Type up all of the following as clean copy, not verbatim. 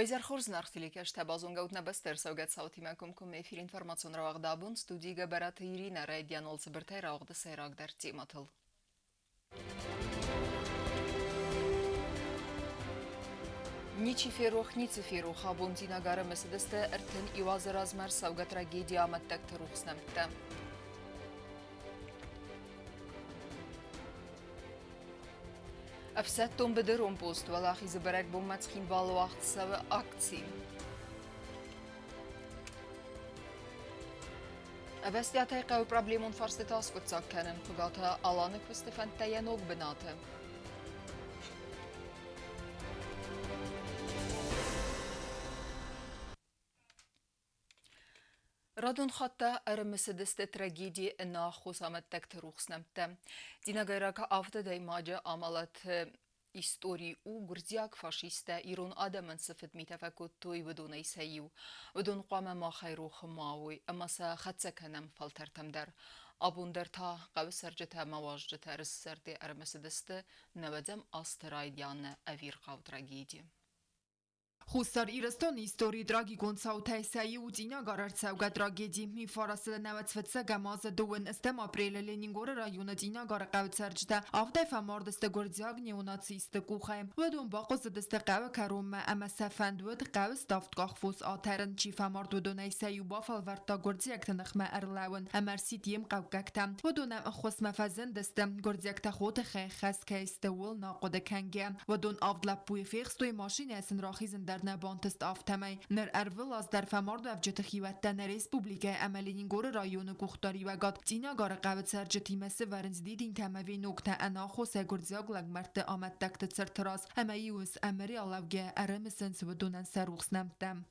ویزر خورز نرختیلی که اشتبازون گوت نبستر سوگت صوتی مکم کم افیر انفرماسیون رو دابون استودی گبرات ایرین رادیان ولسبرتای راغد سیراغ در تیماتل. نیچی فیروخ هابون زیناگار مسدسته ارتن ایواز رازمر سوگت راگیدی آمد دکت روخ نمکته. أفسدتم بدرهم بوست ولاخي زبرك بومتخين بالوقت سوى أكتسي أبستياتي قوي بروبليمون فرست تاسكت ساكنن خقاتا ألانك وستفن تيانوك بناته رادون خطة أرمسدست تراجيدي إنها خصامت تكتروخ سنمته دينا غيراك أفضل دايماجة عملت истории у гурзяк фашиста ирон адаман сифит митафакут той بدون سيو بدون قام ما خيروخ ماوي اما سا خدسكنم فلترتمدر ابوندر تا قو سرجتا مواجدتا رسرد ارمسدست نودم استرايديان اوير قو تراجيدي خوستار ایرستان ایستوری دراگی گونساو تایسایی و دینا گارر سوگا دراگیدی می فارسل نوت فتسه گماز دوون استم آپریل لینینگور رایون دینا گار قوت سرجده آفده فمارد است گردزیاگ نیوناتسی است گوخه و دون باقوز دست قوه کروم اما سفند ود قوه استافت قاخفوس آترن چی فمارد و دونه سیو بافل ورتا گردزیاگ تنخمه ارلاون امر سیتیم قوگکتم و دونه اخوس مفزن دستم گردزیاگ تخوت خیخس که استول ناقود کنگه و دون آفدلا پوی فیخستوی ماشین اسن راخیزن در نبانتست آفتمی نر ارول از در فمارد و افجت خیوت نر ریسپوبلیکه عملین گور رایون گوختاری و گاد دینا گار قوت سرجتی مسه ورنز دیدین تموی نکته اناخو سگرزیاگ لگ مرد آمد دکت سرتراز اما یوز امری علاوگه ارمسنس و دونن سروخس نمتم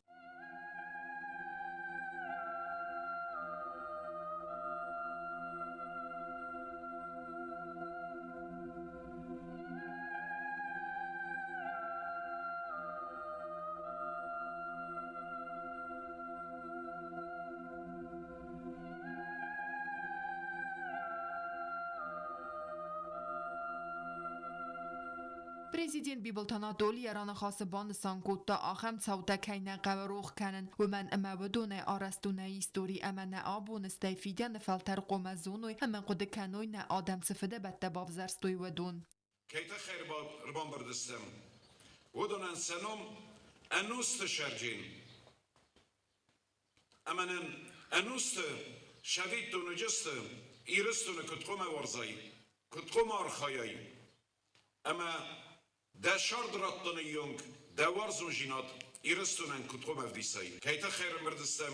پرزیدنت بیبلتانا دولی ایران خاص باند سانکوتا آخم صوتا کینه قوروخ کنن و من اما بدونه آرستونه ایستوری اما نه آبون استیفیده نفلتر قومزونوی اما قد کنوی نه آدم سفده بده بافزرستوی ودون کیتا خیر باب ربان بردستم ودونن سنم انوست شرجین امنن انوست شدید دونجست ایرستون کتقوم ورزایی کتقوم آرخایی اما ده شارد راتن یونگ ده ورزون جینات ایرستونن کتقوم افدیسایی کیتا خیر مردستم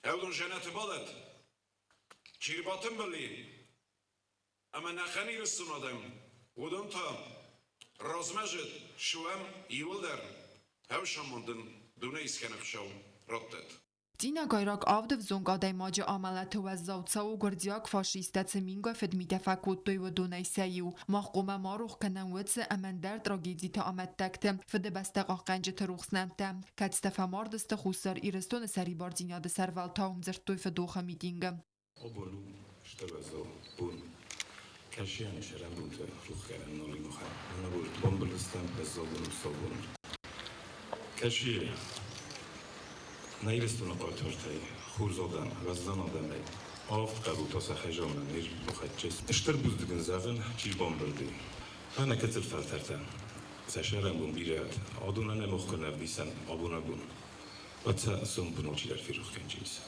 اودون جنت بالد چیر باتن بلی اما نخن ایرستون آدم ودون تا رازمجد شوام ایول در هوشم مندن دونه ایسکنخ شو راتت دینا گایراک آفدف زونگا دایماج آملت و زاوتسا و گردیاک فاشیستت سمینگا فدمیده فکوت دوی و دونای سیو ماخقومه ما روخ کنن ودس امن درد را گیدی تا آمد تکتم فده بسته قنج تروخ سنمتم کتست فماردست خوستار ایرستون سری بار دینا ده سرول تا همزرد دوی فدوخه میدینگم آبالو اشتبازو بون کشیان شرم بود روخ کردن نالی مخم انا بود بامبلستم بزابون و صابون کشیه نیرستون قاطرتای خورزادن غزدان آدمی آفت قبوتا سخجامن نیر مخجس اشتر بوزدگن زفن چی بامبردی انا کتر فلترتن سشرم بون بیرد آدونن مخکن نفدیسن آبونا بون و تا سن بنوچی در فیروخ کنجیز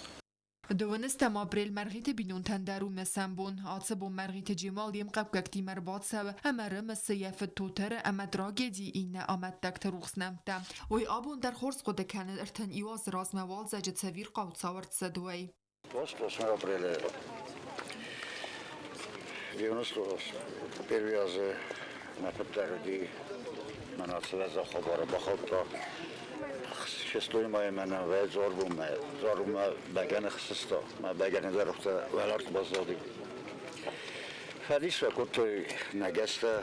دوونستم آبریل مرغیت بینون تندرو مسنبون آتسبو مرغیت جمال یم قبگکتی مرباط سو اما رمس یفت توتر اما دراگیدی اینه آمد دکتر روخس نمتم وی آبون در خورس قده کنن ارتن ایواز راز موال زجد سویر قوت ساورد سدوی Posto aprile یونس پیرویاز نفت دی مناسب از خبر بخواب تا شستوی مای من و زاربوم بگن خسستا ما بگن درخته ولارت بازدادی فدیس و کتوی نگسته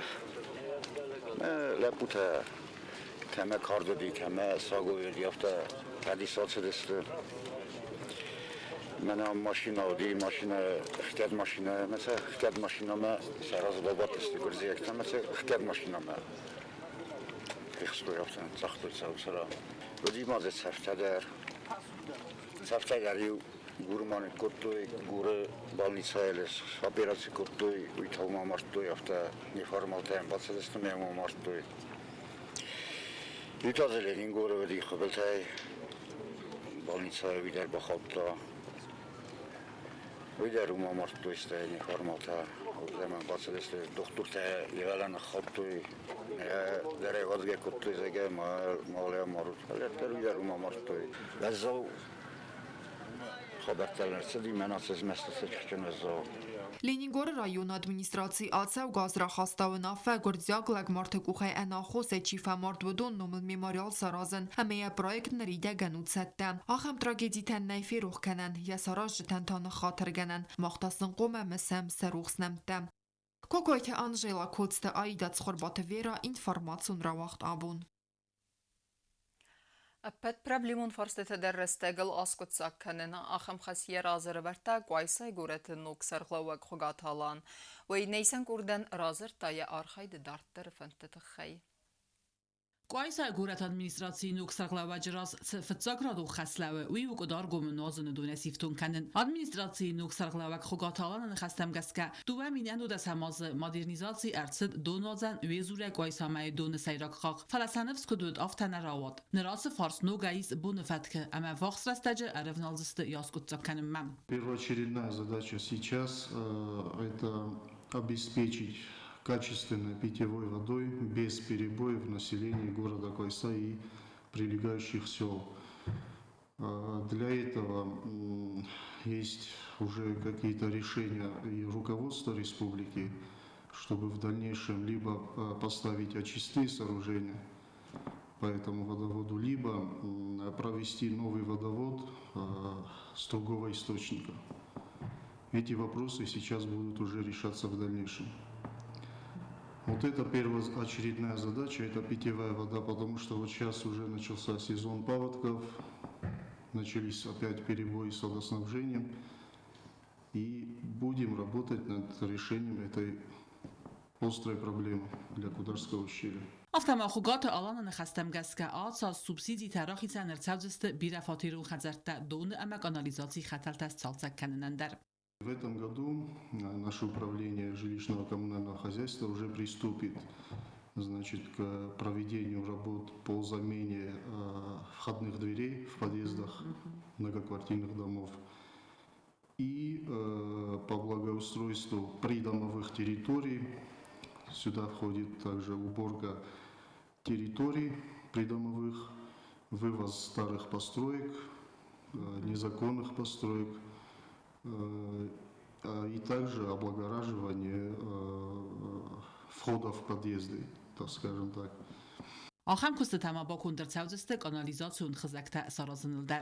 لپوته کمه کار دادی کمه ساگوی دیافته فدیسات سدسته من ماشین آدی ماشین اختیار ماشینه مثل اختیار ماشینه ما سراز بابات استی گرزی اکتم مثل اختیار ماشینه ما خیخستو یافتن ساختوی سرا Rodimazı Safteder Gurmanı kutluy, guru balniçayles, operasiya kutluy, uytalma martluy, hafta neformal tem, basılıştı memo martluy. Ütazelerin guru ödü xabeltay, balniçaya vider bakapta. Vider uma martluy işte neformal ta, o zaman basılıştı, doktor ta yeğlen xapluy, dere vazge kutluy zege malaya marut. Haletler vider uma martluy. Vezzav Xabarlarsa դիմանացած մեստացել չնազով Լենինգորը ռայոն ադմինիստրացի ացավ գազրախաստավն աֆե գործյակ լակ մարդկուխայ անախոս է չիֆա մարդվդուն նոմլ մեմորիալ սարազն համեյա պրոյեկտների դեգանուցետտը ախամ տրագեդի տեն նայֆի ռուխքանան յասարաժ տեն տանը խաթրգանան մաղտասն կոմը մսեմ սերուխսնեմտը Կոկոյթը Անժելա Կոցտը այդաց խորբատը վերա ինվորմացուն ռավախտ աբուն Pet problemun forste tederrestegel askutsak kanena axam khasiye razır verta quaysay guretin nuksarglawak khugatalan ve neysen kurdan razır taya arxaydı darttır fentetxay Quaysay guret administratsiyin nuksarglawajras fetzagradu khaslawe wi uqdar gomnozun dunesifton kanen administratsiyin nuksarglawak khugatalan khastamgaska duwamin ando dasamaz modernizatsiy artsid donozan vezure quaysamay don sayrakqaq falasanevsk dud aftanaravat nerası fars nogais bunfatke ama vaxsrastaje aravnalziste yaskutsak kanen mam Первоочередная задача сейчас это обеспечить качественной питьевой водой без перебоев населения города Кайса и прилегающих сел. Для этого есть уже какие-то решения и руководства республики, чтобы в дальнейшем либо поставить очистные сооружения по этому водоводу, либо провести новый водовод с другого источника. Эти вопросы сейчас будут уже решаться в дальнейшем. Вот это первоочередная задача, это питьевая вода, потому что вот сейчас уже начался сезон паводков, начались опять перебои с водоснабжением, и будем работать над решением этой острой проблемы для Кударского ущелья. Автомахугات алان خستمگسکه آسا سوبسیدی تراخی سنرتسوزست بیرفاتیرون خزرت دون اما канализации خطلتست سالسک کننندر. В этом году наше управление жилищного коммунального хозяйства уже приступит, значит, к проведению работ по замене входных дверей в подъездах многоквартирных домов и по благоустройству придомовых территорий. Сюда входит также уборка территорий придомовых, вывоз старых построек, незаконных построек, и также облагораживание входов в подъезды, так скажем так. آخام کست تمام با کندرتسوزست канализацион خزکت سارازنلدر.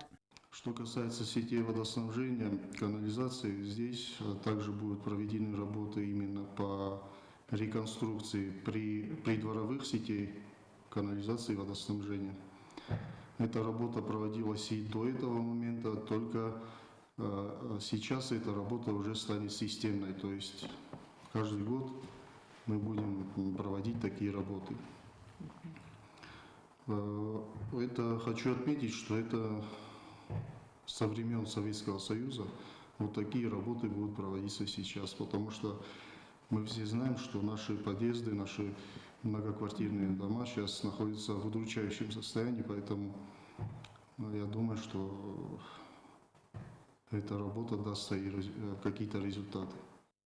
Что касается сетей водоснабжения, канализации, здесь также будут проведены работы именно по реконструкции придворовых сетей канализации и водоснабжения. Эта работа проводилась и до этого момента, только сейчас эта работа уже станет системной, то есть каждый год мы будем проводить такие работы. Это хочу отметить, что это со времен Советского Союза вот такие работы будут проводиться сейчас, потому что мы все знаем, что наши подъезды, наши многоквартирные дома сейчас находятся в удручающем состоянии, поэтому я думаю, что эта работа даст и какие-то результаты.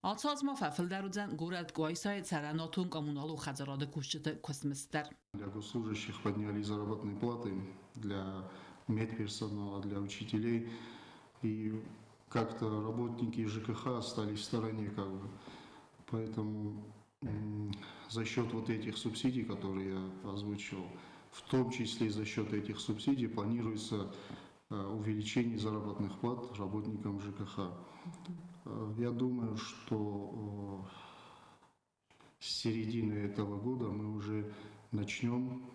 آتازما ففلدرودزن گورد گویسای سراناتون коммуналу خزراده кушчеты космистер. Для госслужащих подняли заработные платы, для медперсонала, для учителей, и как-то работники ЖКХ остались в стороне, как бы. Поэтому за счет вот этих субсидий, которые я озвучил, в том числе за счет этих субсидий планируется увеличение заработных плат работникам ЖКХ. Я думаю, что с середины этого года мы уже начнем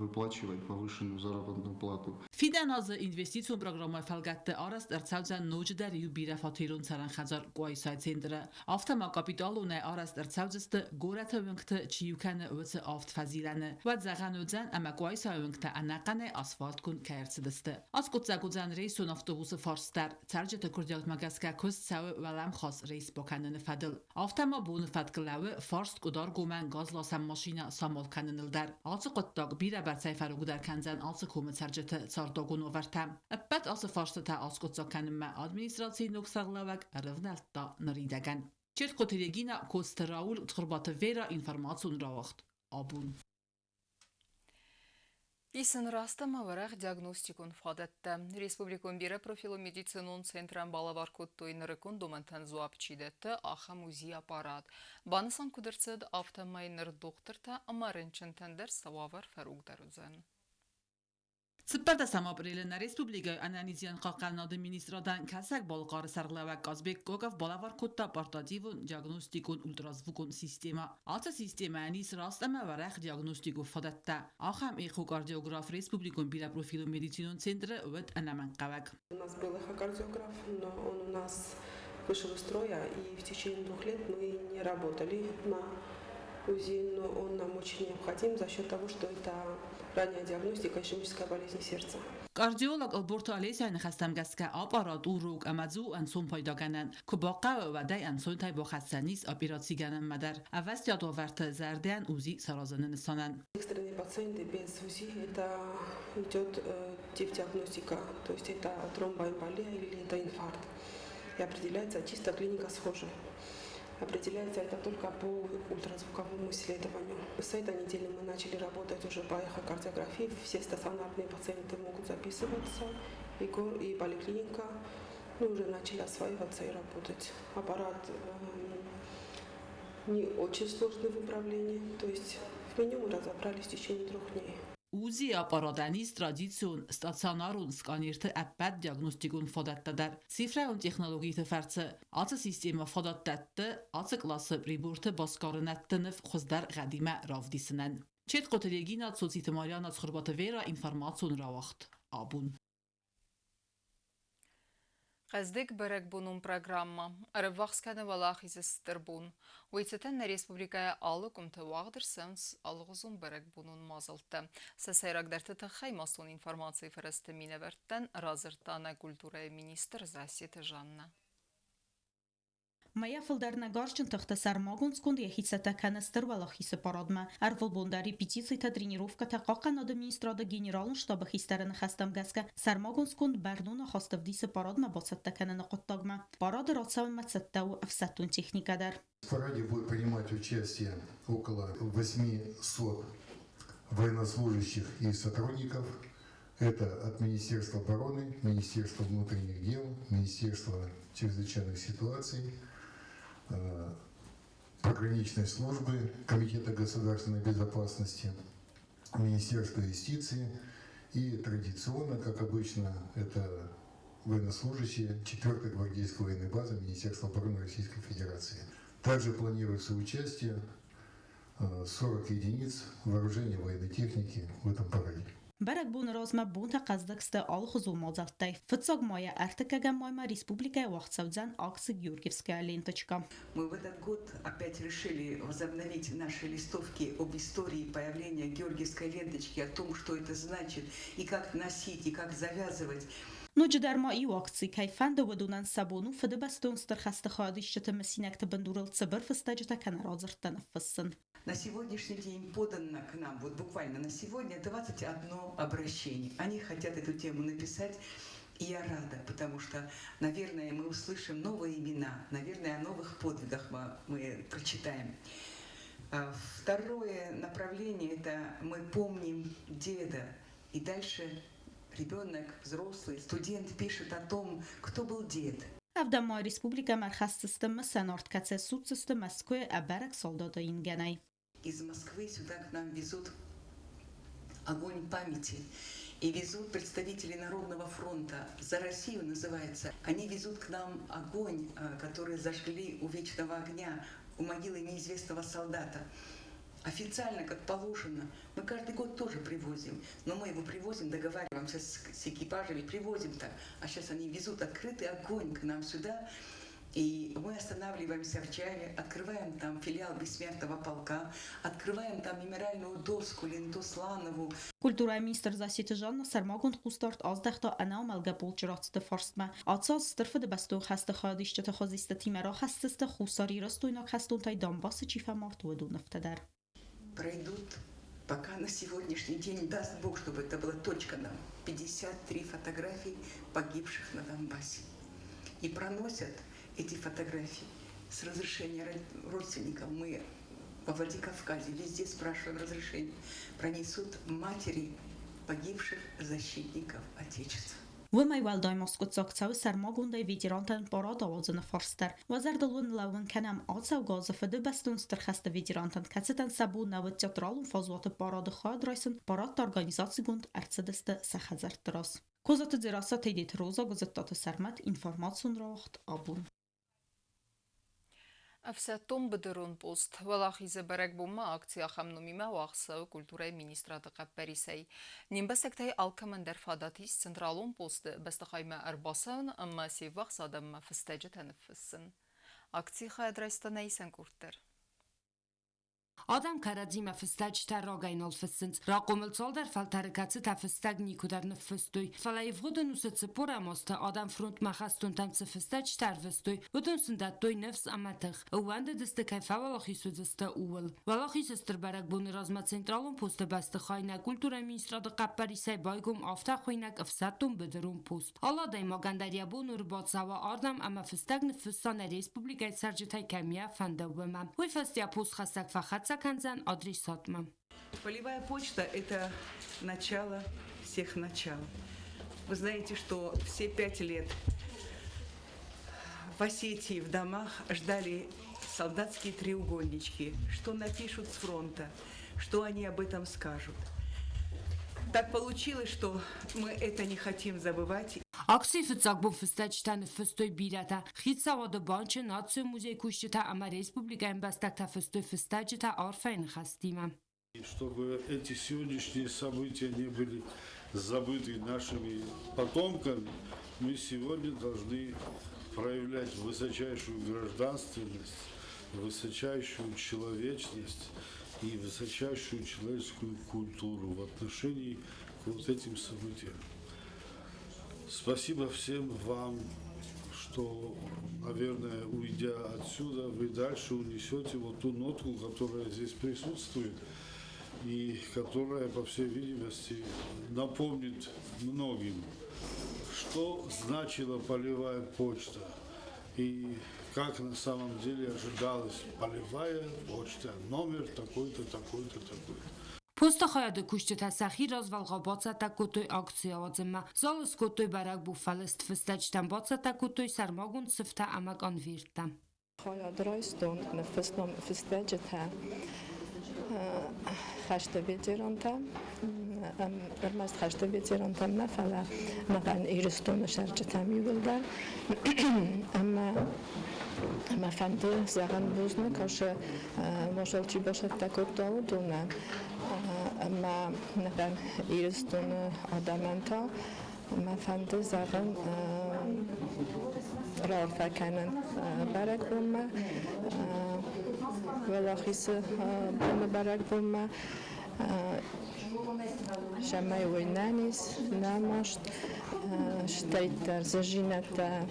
выплачивать повышенную заработную плату. Ֆիդանազը ինվեստիցիոն պրոգրամը ֆալգատը արաստ արցավձան նոջդար յու բիրաֆաթիրուն ցարան խազար գոյսայ ցենտրը ավտոմա կապիտալուն է արաստ արցավձստը գորաթը վնկտը չյուքանը վծը ավտ ֆազիլանը վատ զաղանուձան ամա գոյսայ վնկտը անականե ասֆալտ կուն կայրցդստը ասկուցակուձան ռեյսուն ավտոբուսը ֆորստար ցարջը կուրդյալ մագասկա կոս ցավը վալամ խոս ռեյս բոկանն ֆադլ ավտոմա բուն ֆատկլավը ֆորստ կուդար գոման գազլասամ մաշինա սամոլ կաննլդար ացը կոտտակ բիրաբարցայ ֆարուգդար կանզան ացը կոմը ցարջը Սարտոգուն overtam. Պատ ասը ֆարստը ասկոցականում է ադմինիստրացիին ուքսաղլավակ ռվնալտա նրիդական։ Չերտ կոտերեգինա կոստրաուլ թրբատը վերա ինվորմացուն ռավախտ աբուն։ Իսն ռաստամա վարեղ դիագնոստիկուն ֆադետտը Республикун бира профилу медицинун центран балаваркуттуй нырыкун думантан зуапчидетті аха музей аппарат. Банысан кудырцыд автомайныр докторта амарынчынтандыр сававар фаругдар үзен. Սպարտա սամապրելն Ռեսպուբլիկա անանիզյան խաղկանոդը մինիստրոդան կասակ բոլկարը սարլավակ կազբեկ կոգավ բոլավար կոտտա պարտադիվուն դիագնոստիկուն ուլտրազվուկուն սիստեմա ացը սիստեմա անիս ռաստամա վարախ դիագնոստիկու ֆադատտա ախամ էխոկարդիոգրաֆ Ռեսպուբլիկուն բիրապրոֆիլու մեդիցինուն ցենտրը վդ անաման կավակ У нас был эхокардиограф, но он у нас вышел из строя, и в течение 2 лет мы не работали на УЗИ, но он нам очень необходим за счет того, что это ранняя диагностика ишемической болезни сердца. Կարդիոլոգ Ալբորտո Ալեսյանը խստամգասկա ապարատ ուրուկ ամազու անսուն պայդականան կուբակա վադայ անսուն թայ բոխացանիս օպերացիգանան մադար ավաստյատո վարդը զարդյան ուզի սարազանն սանան Экстренные пациенты без УЗИ это идет диагностика, то есть это тромбоэмболия или это инфаркт. И определяется чисто клиника схожая. Определяется это только по ультразвуковому исследованию. С этой недели мы начали работать уже по эхокардиографии. Все стационарные пациенты могут записываться, и поликлиника. Мы уже начали осваиваться и работать. Аппарат не очень сложный в управлении, то есть в меню мы разобрались в течение 3 дней. Ուզի ապարատանից տրադիցիոն ստացանարուն սկանիրթը ապատ դիագնոստիկուն ֆոդատտադար ցիֆրայուն տեխնոլոգի թվարցը ացը սիստեմը ֆոդատտը ացը կլասը պրիբուրթը բասկարնատտնվ խոզդար գադիմա ռավդիսնան չետ կոտերեգինա ծոցիտմարյանա ծխրբատը վերա ինֆորմացիոն ռավախտ աբուն Qazdek berek bunun programma. Arabvaxskane valaxizı strbun. Uytseten Республикая alıkum te vağdırsens alğuzun berek bunun mazıltı. Sesayrakdartı tıxay mason informasiya fırastemine vertten razırtana kulturaya minister Zasiyete Janna. Maya филдернагорчин тахтасар магунскунд яхицата канастырвала хиса парадма. Арвалбондари петиция тренировката какан администрада генералн штаба хистерен хастамгаска сармагунскунд бардуна хаставдиса парадма бацатта канана qottagma. Парада рацавн мацаттау афсаттун техникадар. В параде будет принимать участие около 800 военнослужащих и сотрудников. Это от Министерства обороны, Министерства внутренних дел, Министерства чрезвычайных ситуаций, пограничной службы, Комитета государственной безопасности, Министерства юстиции и традиционно, как обычно, это военнослужащие 4-й гвардейской военной базы Министерства обороны Российской Федерации. Также планируется участие 40 единиц вооружения военной техники в этом параде. Берек бун разма бун тaqazdaksta alxuzu mazalтай. Фыцаг моя артыкага майма республика вахцавдзан аксы Георгиевская ленточка. Мы в этот год опять решили возобновить наши листовки об истории появления Георгиевской ленточки, о том, что это значит, и как носить, и как завязывать. نوجدر ما وقتی که فند ودونن سبونو فده بستون سترخست خادیش چه مسینک تبندورل صبر فستاجتا کنارازر تنفسن. На сегодняшний день подано к нам, вот буквально на сегодня, 21 обращение. Они хотят эту тему написать, и я рада, потому что, наверное, мы услышим новые имена, наверное, о новых подвигах мы прочитаем. Второе направление – это мы помним деда, и дальше ребенок, взрослый, студент пишет о том, кто был дед. Авдама республика مرخص سیستم سنارت کت سود سیستم مسکوی ابرک солдата ингенай. Из Москвы сюда к нам везут огонь памяти. И везут представители Народного фронта. За Россию называется. Они везут к нам огонь, который зажгли у вечного огня, у могилы неизвестного солдата. официально, как положено. Мы каждый год тоже привозим, но мы его привозим, договариваемся с экипажами, привозим так. А сейчас они везут открытый огонь к нам сюда. И мы останавливаемся в Джаве, открываем там филиал Бессмертного полка, открываем там мемориальную доску Лентусланову. Կուլտուրայի մինիստրը Զասիթժանն սարմագուն խուստորտ ազդախտա անամ ալգապոլ ճրացտը ֆորստմա ացած ստրֆը դբաստու խաստը խադիշտը խոզիստը թիմերա խաստը խուսարի ռստույնակ խաստուն тай Донбасса чифамарту эду нафтадар. Пройдут, пока на сегодняшний день, даст Бог, чтобы это была точка нам, 53 фотографий погибших на Донбассе. И проносят эти фотографии с разрешения родственников. Мы во Владикавказе везде спрашиваем разрешение. Пронесут матери погибших защитников Отечества. وما يوالداي مسقط ساكتاو سرماغون داي فيديرانتن باراد آوازن فارستر وزردلون لون كنم آتساو غازه فده بستون سترخست فيديرانتن كتستن سبو نو تياترالون فازوات باراد خاد رايسن باراد организацигунд арцедесте сахазар трас. Козат дзераса тейдит роза гозеттат сармат информацион рахт абун. Афсатом бедерон пост валахизе берек бума акция хамнумима вахса культурай министрата капперисей нимбасектай алкамандер фадатис централон пост бестахайма арбасан амма си вахсадам фстеже тенфсен акция хадрайстанайсен куртер Adam Karadima festać tarrogainol festens. Raqomel der faltarikatsi ta festag nikudar nefestoy. Falay vgodun usetse poramosta Adam front mahastun tamtse festać tarvestoy. Budun sindatoy nefs amatig. Uwande deste kayfawalakhis deste uwel. Walakhis ester barak bun razma centralon poste baste khayna kultura ministrada qapparisay baygum afta khoynak afsatum bederun post. Allah day magandaria bunur batsawa Adam ama festag nefessan respublika sarjitay kamia fandawma. Wy festya post khassak fakhatsa Канзан адресатма. Полевая почта – это начало всех начал. Вы знаете, что все 5 лет в Осетии в домах ждали солдатские треугольнички, что напишут с фронта, что они об этом скажут. Так получилось, что мы это не хотим забывать. Аксиф цагбу фестачтан фестой бирата. Хитсавада банче нацию музей кущита ама республика имбастакта фестой фестачта арфайн хастима. Чтобы эти сегодняшние события не были забыты нашими потомками, мы сегодня должны проявлять высочайшую гражданственность, высочайшую человечность и высочайшую человеческую культуру в отношении к вот этим событиям. Спасибо всем вам, что, наверное, уйдя отсюда, вы дальше унесете вот ту нотку, которая здесь присутствует и которая, по всей видимости, напомнит многим, что значила полевая почта и как на самом деле ожидалась полевая почта, номер такой-то, такой-то, такой-то. Posta khayade kushtet sakhir az valghabatsa takotoy aktsiya wadzema zalus kotoy barak bu falest festachtan batsa takotoy sarmagun sifta amak anvirta khayad raiston nefesnom festachta khashte veteranta ermast khashte veteranta mafala magan iriston sharjatam yulda amma fande zagan buzna kaşı moşalçı başak takotdalı dona amma neden iriston adamanta amma fande zagan rafa kanan barak bulma velahis bulma barak bulma Шамай войнанис, намошт, штайтар зажината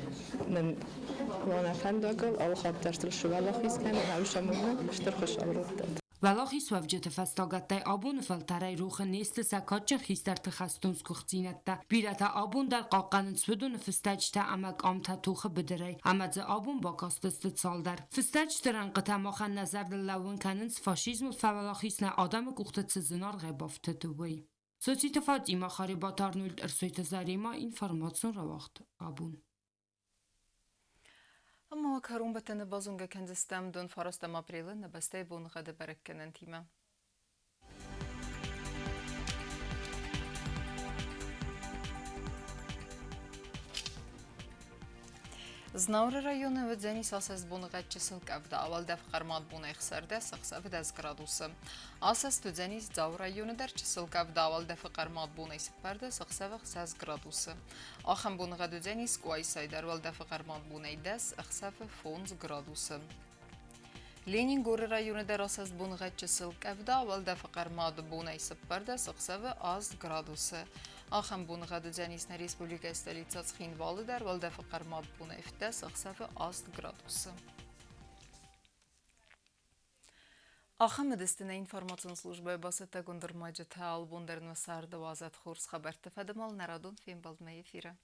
лона фандагал, алхабтарстыл шувалахискан, авшамуна, штырхыш авротдат. Валахис вавджета фастагаттай абун фалтарай рух несте сакачын хистарты хастунс кухцинатта. Бирата абун дар қаққанын сведун фистачта амак амта тухы бідірай. Амадзы абун бакастысты цалдар. Фистачтыран қытамахан назарды лавын канынс фашизм фавалахисна адамы кухтыцы зынар ғайбафты дуй. Социтафат има харибатарнульт ырсойты зарима информацион равахт абун. Amma karun betene bazunga kendistem dön farastam aprilin nebeste bun gade berekkenen tima. Znaury rayonu və Dzənis asas bunğat çısıl qəvdə aval dəf qarmad bunu əxsərdə sıqsavı dəz gradusu. Asas tu Dzənis Zav rayonu dər çısıl qəvdə aval dəf qarmad bunu əsipərdə sıqsavı xsəz gradusu. Axın bunğat u Dzənis qoy saydar val dəf qarmad bunu dəz əxsavı fonz gradusu. Lenin Gorı rayonu dər asas bunğat çısıl qəvdə aval dəf qarmad bunu əsipərdə sıqsavı az gradusu. Axın bunğadı Dzənisnə Respublika stolitsas Xinvalı dər valdə fəqərmad bunu əfdə sıqsavı az gradusu. Axın müdəstənə informasyon slujbaya basıta qundurmacı təal bundarın və sardı vazat xurs xəbər təfədəmal nəradun film balmaya efirə.